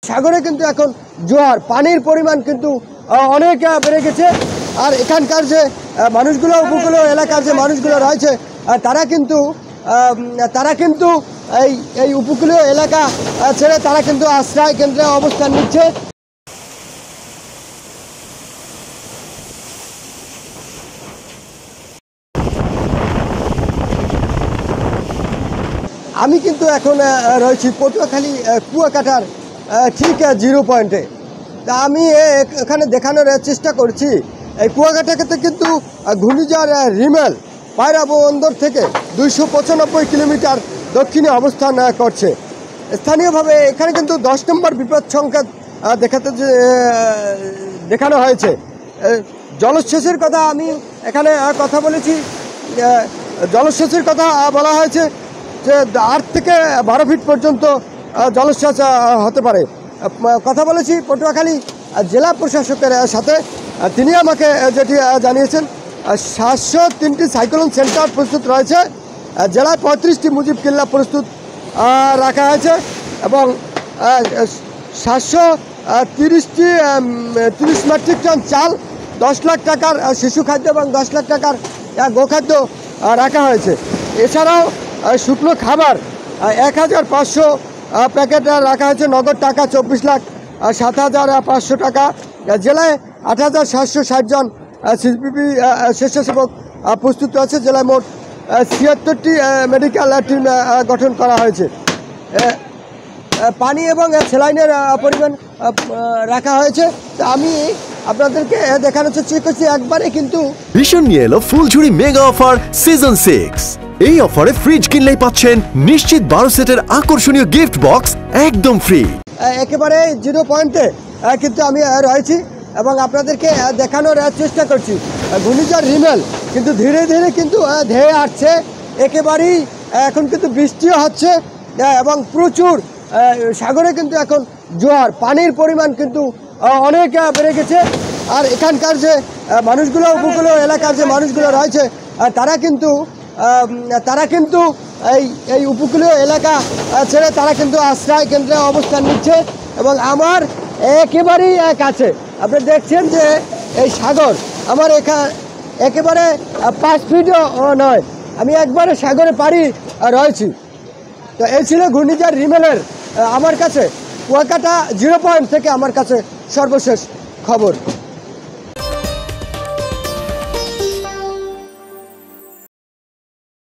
সাগরে কিন্তু এখন জোয়ার, পানির পরিমাণ কিন্তু অনেক বেড়ে গেছে। আর এখানকার যে মানুষগুলো, উপকূলীয় এলাকার যে মানুষগুলো রয়েছে তারা কিন্তু এই উপকূলীয় এলাকা ছেড়ে তারা কিন্তু আশ্রয় কেন্দ্রে অবস্থান নিচ্ছে। আমি কিন্তু এখন রয়েছি পটুয়াখালী কুয়াকাটার ঠিক জিরো পয়েন্টে। তা আমি এখানে দেখানোর চেষ্টা করছি এই কুয়াকাটাতে কিন্তু ঘূর্ণিঝড় রিমেল পায়রা বন্দর থেকে 295 কিলোমিটার দক্ষিণে অবস্থান করছে। স্থানীয়ভাবে এখানে কিন্তু 10 নম্বর বিপদ সংকেত দেখানো হয়েছে। জলসেচের কথা আমি এখানে কথা বলেছি, জলসেচের কথা বলা হয়েছে যে 8 থেকে 12 ফিট পর্যন্ত জলসেচ হতে পারে। কথা বলেছি পটুয়াখালী জেলা প্রশাসকের সাথে, তিনি আমাকে যেটি জানিয়েছেন 703টি সাইক্লোন সেন্টার প্রস্তুত রয়েছে, জেলায় 35টি মুজিব কিল্লা প্রস্তুত রাখা হয়েছে এবং 730 মেট্রিক টন চাল, 10 লাখ টাকার শিশু খাদ্য এবং 10 লাখ টাকার গোখাদ্য রাখা হয়েছে। এছাড়াও শুকনো খাবার 1500 প্যাকেট রাখা হয়েছে, নগদ টাকা 24,07,500 টাকা। জেলায় 8,760 জন সিপিবি স্বেচ্ছাসেবক প্রস্তুত আছে। জেলায় মোট 76টি মেডিকেল টিম গঠন করা হয়েছে। পানি এবং স্যালাইনের পরিমাণ রাখা হয়েছে। তো আমি আপনাদেরকে দেখানোর চেষ্টা করছি একবারে কিন্তু ভীষণ নিয়ে এলো ফুলঝুরি মেগা অফার সিজন 6। এই অফারে ফ্রিজ কিনলেই পাচ্ছেন নিশ্চিত 12 সেটের আকর্ষণীয় গিফট বক্স একদম ফ্রি। একেবারে জিরো পয়েন্টে কিন্তু আমি রয়েছি এবং আপনাদেরকে দেখানোর চেষ্টা করছি ঘূর্ণিঝড় রিমেল কিন্তু ধীরে ধীরে কিন্তু ধেয়ে আসছে। একেবারেই এখন কিন্তু বৃষ্টিও হচ্ছে এবং প্রচুর সাগরে কিন্তু এখন জোয়ার, পানির পরিমাণ কিন্তু অনেক বেড়ে গেছে। আর এখানকার যে মানুষগুলো, উপকূলীয় এলাকার যে মানুষগুলো রয়েছে তারা কিন্তু এই উপকূলীয় এলাকা ছেড়ে তারা কিন্তু আশ্রয় কেন্দ্রে অবস্থান নিচ্ছে। এবং আমার একেবারেই কাছে আপনি দেখছেন যে এই সাগর আমার একেবারে 5 ফিটও নয়, আমি একবারে সাগরে পাড়ি রয়েছি। তো এই ছিল ঘূর্ণিঝড় রিমেলের আমার কাছে কুয়াকাটা জিরো পয়েন্ট থেকে আমার কাছে সর্বশেষ খবর।